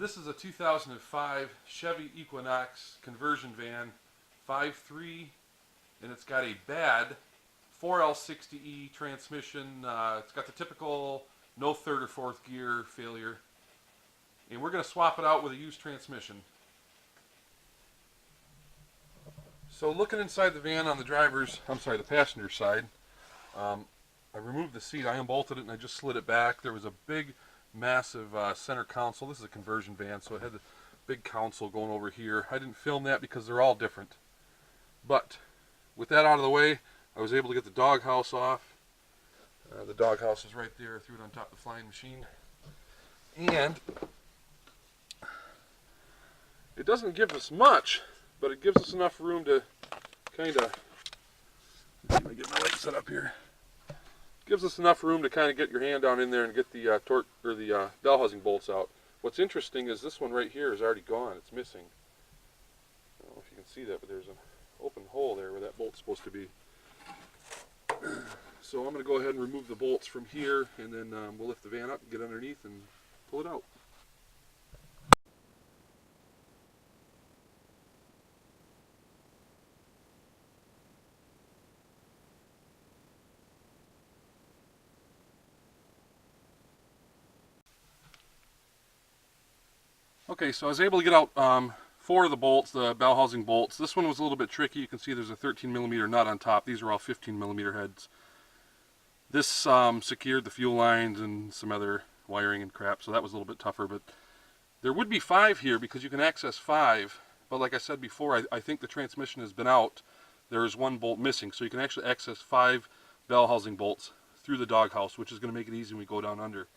This is a 2005 Chevy Equinox conversion van, 5.3, and it's got a bad 4L60E transmission. It's got the typical no third or fourth gear failure. And we're going to swap it out with a used transmission. So looking inside the van on the the passenger side, I removed the seat, I unbolted it, and I just slid it back. There was a big, massive center console. This is a conversion van, so it had the big console going over here. I didn't film that because they're all different. But with that out of the way, I was able to get the doghouse off. The doghouse is right there. I threw it on top of the flying machine. And it doesn't give us much, but it gives us enough room to kind of, let me get my light set up here. Gives us enough room to kind of get your hand down in there and get the bell housing bolts out. What's interesting is this one right here is already gone. It's missing. I don't know if you can see that, but there's an open hole there where that bolt's supposed to be. So I'm going to go ahead and remove the bolts from here, and then we'll lift the van up, get underneath, and pull it out. Okay, so I was able to get out 4 of the bolts, the bell housing bolts. This one was a little bit tricky. You can see there's a 13mm nut on top. These are all 15mm heads. This secured the fuel lines and some other wiring and crap, so that was a little bit tougher. But there would be 5 here because you can access 5. But like I said before, I think the transmission has been out. There is 1 bolt missing, so you can actually access 5 bell housing bolts through the doghouse, which is going to make it easy when we go down under.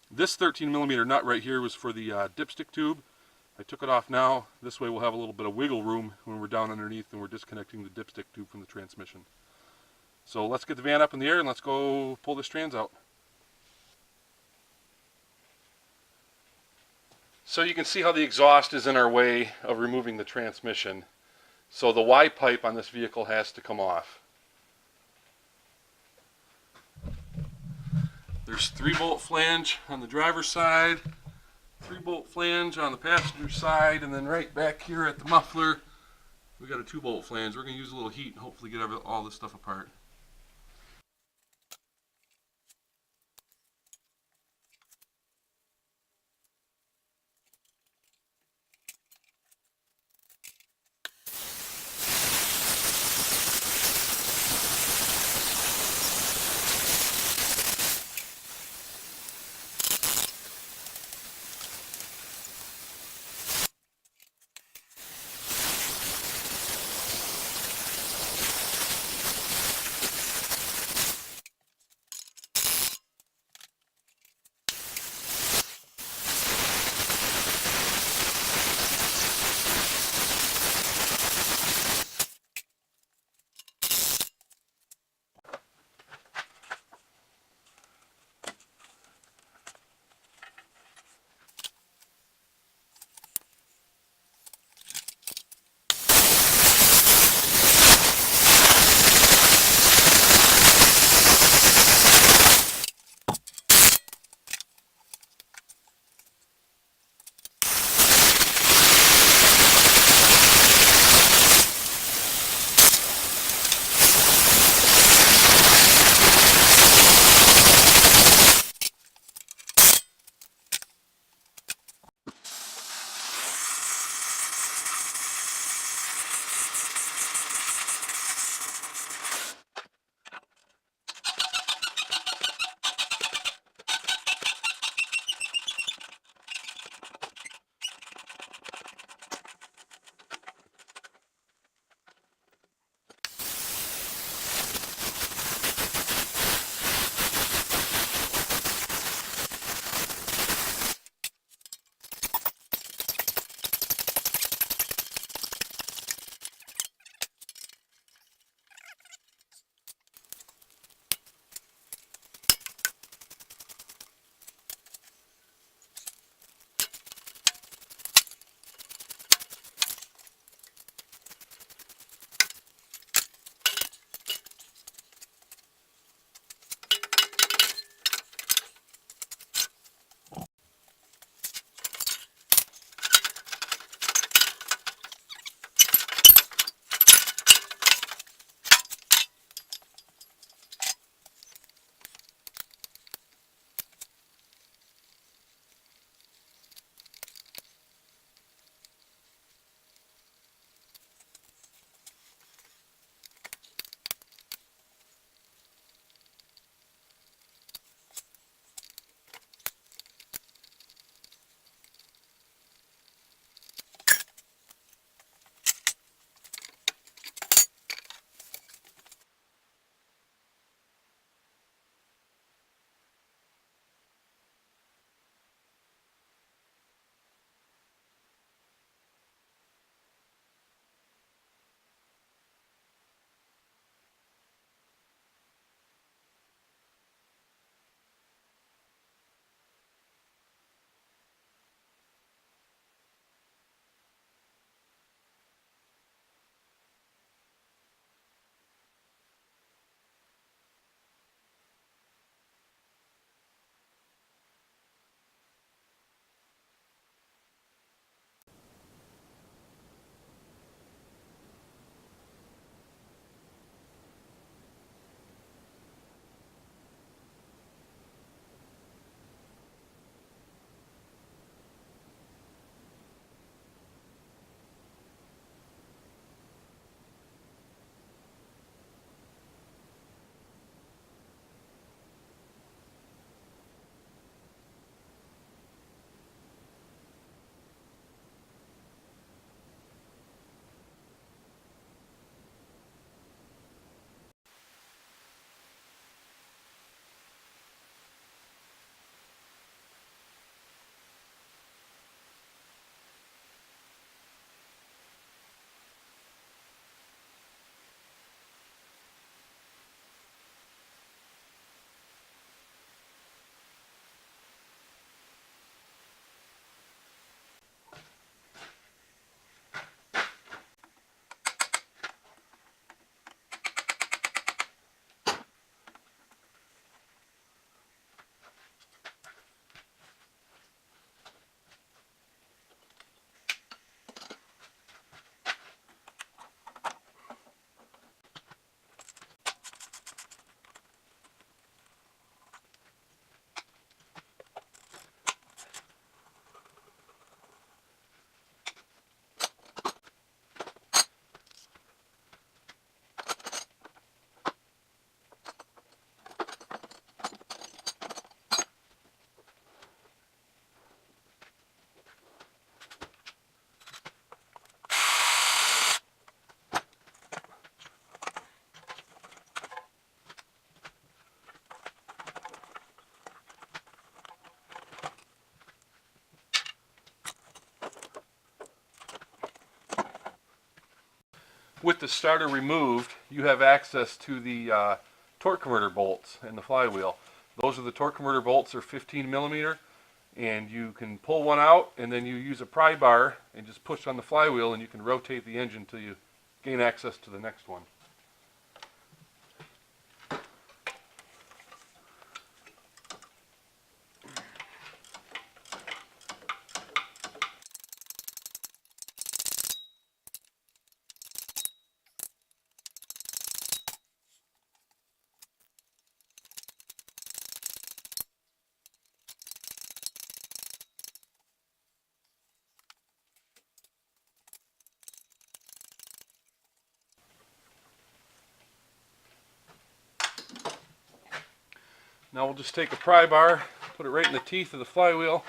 This 13mm nut right here was for the dipstick tube. I took it off now. This way we'll have a little bit of wiggle room when we're down underneath and we're disconnecting the dipstick tube from the transmission. So let's get the van up in the air and let's go pull this trans out. So you can see how the exhaust is in our way of removing the transmission. So the Y pipe on this vehicle has to come off. There's 3-bolt flange on the driver's side, 3-bolt flange on the passenger side, and then right back here at the muffler, we got a 2-bolt flange. We're going to use a little heat and hopefully get all this stuff apart. with the starter removed, you have access to the torque converter bolts in the flywheel. Those are the torque converter bolts, are 15 millimeter, and you can pull one out and then you use a pry bar and just push on the flywheel and you can rotate the engine till you gain access to the next one. Now we'll just take a pry bar, put it right in the teeth of the flywheel,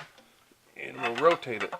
and we'll rotate it.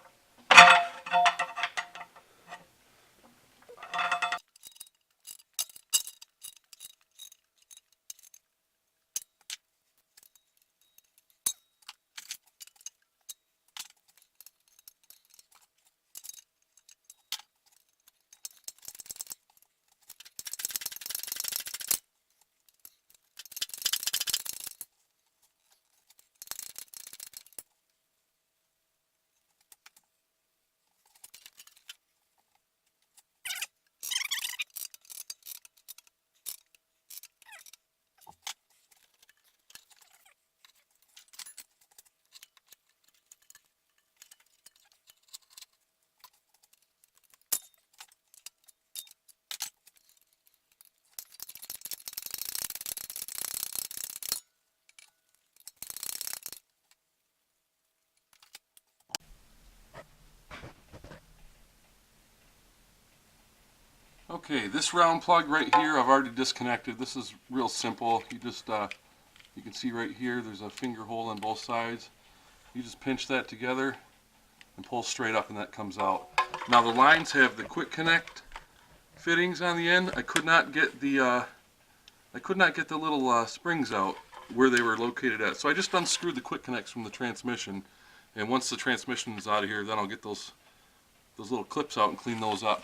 Okay, this round plug right here I've already disconnected. This is real simple. You just you can see right here there's a finger hole on both sides. You just pinch that together and pull straight up and that comes out. Now the lines have the quick connect fittings on the end. I could not get the little springs out where they were located at. So I just unscrewed the quick connects from the transmission, and once the transmission is out of here, then I'll get those little clips out and clean those up.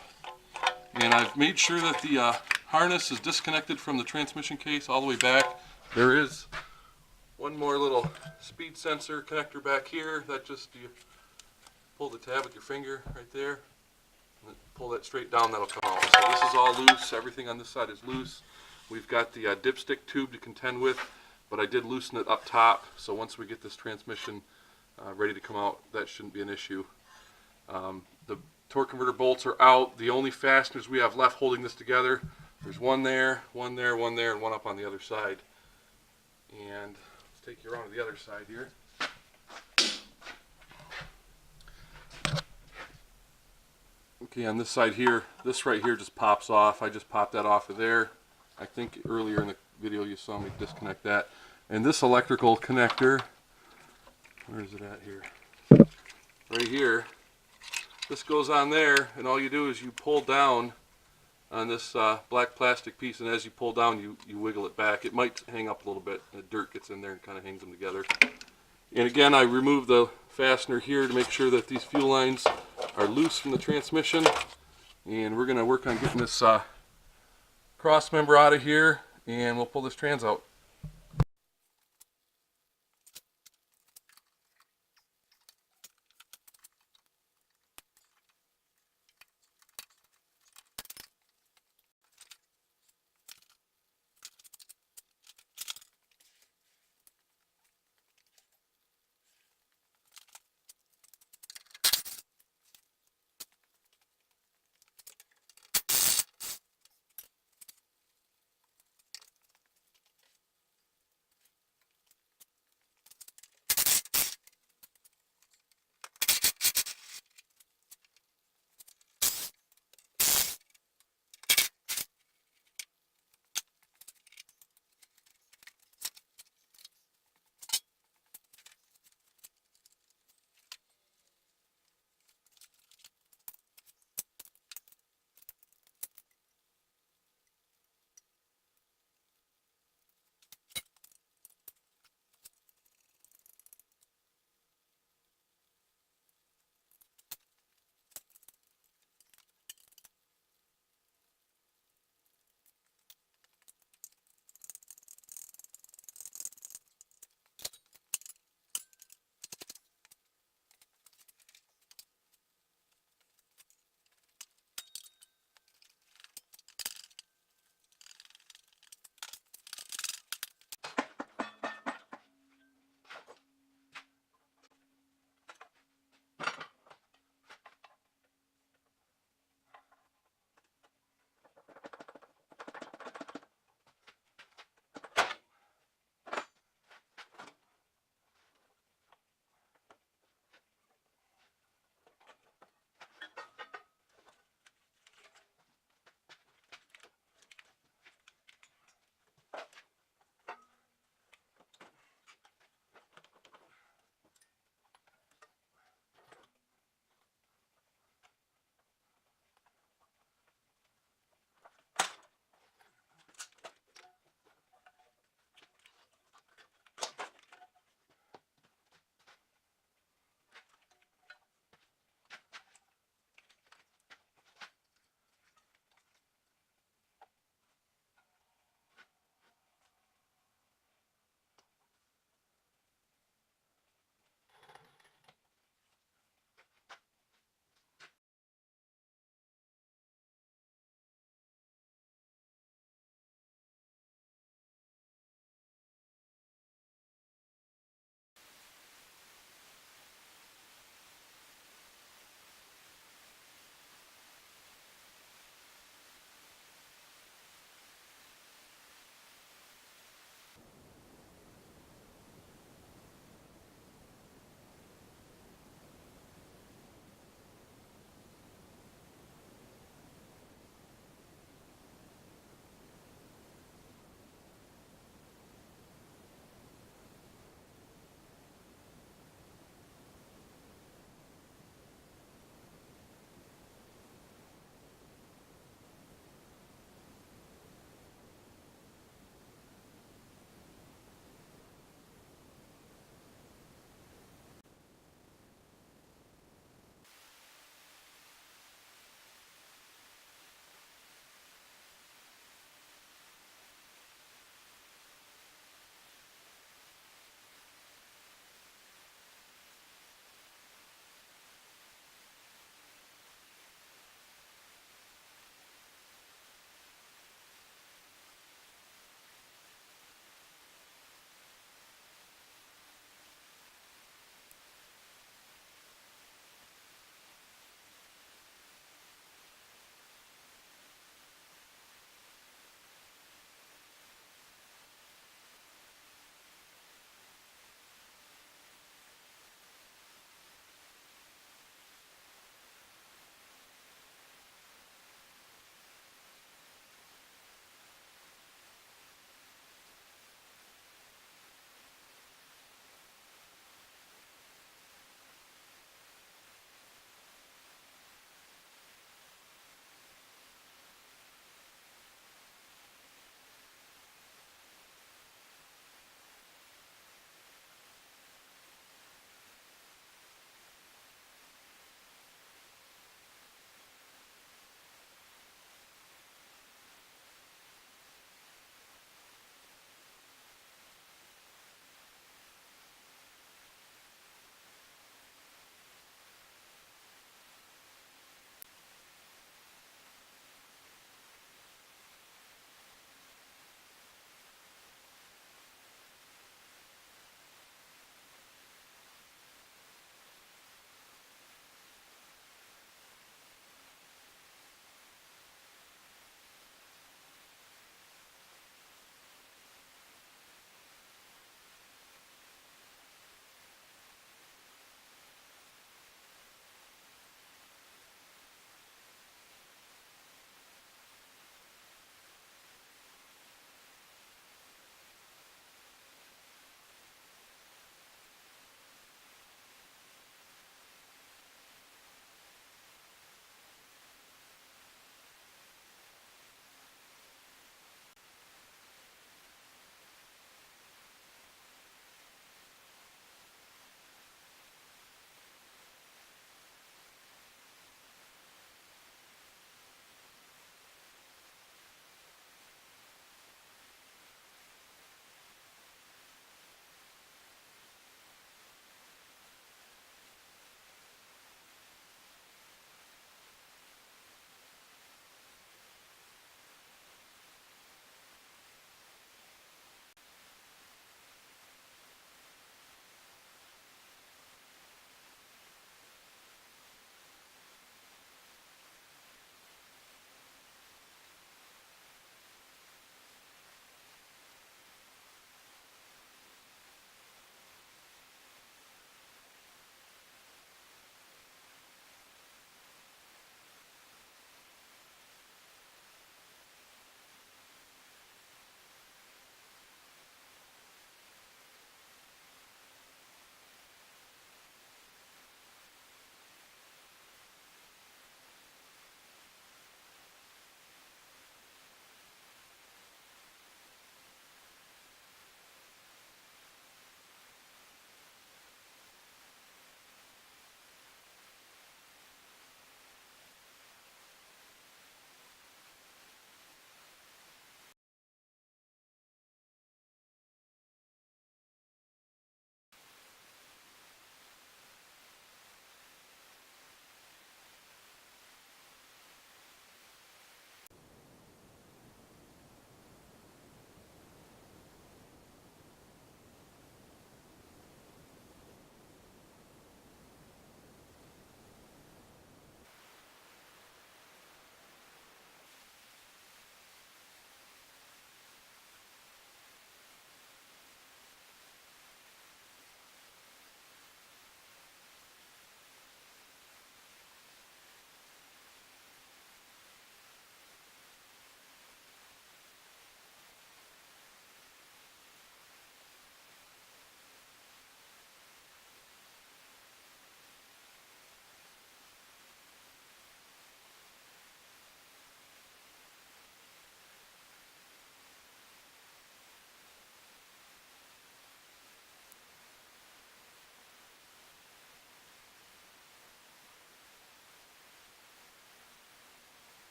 And I've made sure that the harness is disconnected from the transmission case all the way back. There is one more little speed sensor connector back here. That just, you pull the tab with your finger right there, and pull that straight down, that'll come out. So this is all loose. Everything on this side is loose. We've got the dipstick tube to contend with, but I did loosen it up top, so once we get this transmission ready to come out, that shouldn't be an issue. The torque converter bolts are out. The only fasteners we have left holding this together, there's one there, one there, one there, and one up on the other side. And let's take you around to the other side here. Okay, on this side here, this right here just pops off. I just popped that off of there. I think earlier in the video you saw me disconnect that. And this electrical connector, where is it at here? Right here. This goes on there, and all you do is you pull down on this black plastic piece, and as you pull down, you wiggle it back. It might hang up a little bit. The dirt gets in there and kind of hangs them together. And again, I removed the fastener here to make sure that these fuel lines are loose from the transmission. And we're going to work on getting this cross member out of here, and we'll pull this trans out.